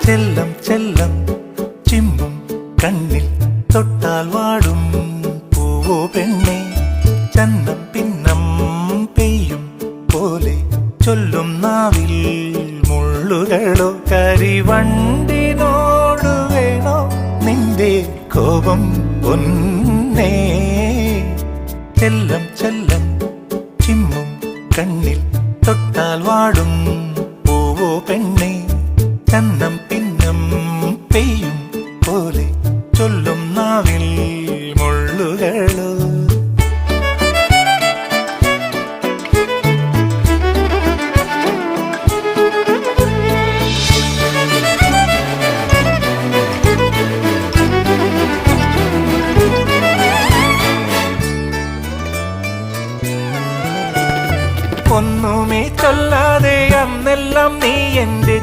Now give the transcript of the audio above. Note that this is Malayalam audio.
ചെല്ലം ചെല്ലം ചിമ്പും കണ്ണിൽ തൊട്ടാൽ വാടും പൂവോ പെണ്ണെ ചന്നം പിന്നം പെയ്യും പോലെ ചൊല്ലും നാവിൽ മുള്ളുകളോ കരിവണ്ടിനോട് വേണോ നിന്റെ കോപം പൊന്നേ ചെല്ലം ചെല്ലം ചിമ്മും കണ്ണിൽ തൊട്ടാൽ വാടും പൂവോ പെണ്ണെ ചന്നം പിന്നം പെയ്യും പോലെ ചൊല്ലും നാവിൽ മുള്ളുകളോ ഒന്നുമേ ചൊല്ലാതെ അന്നെല്ലാം നീ എന്റെ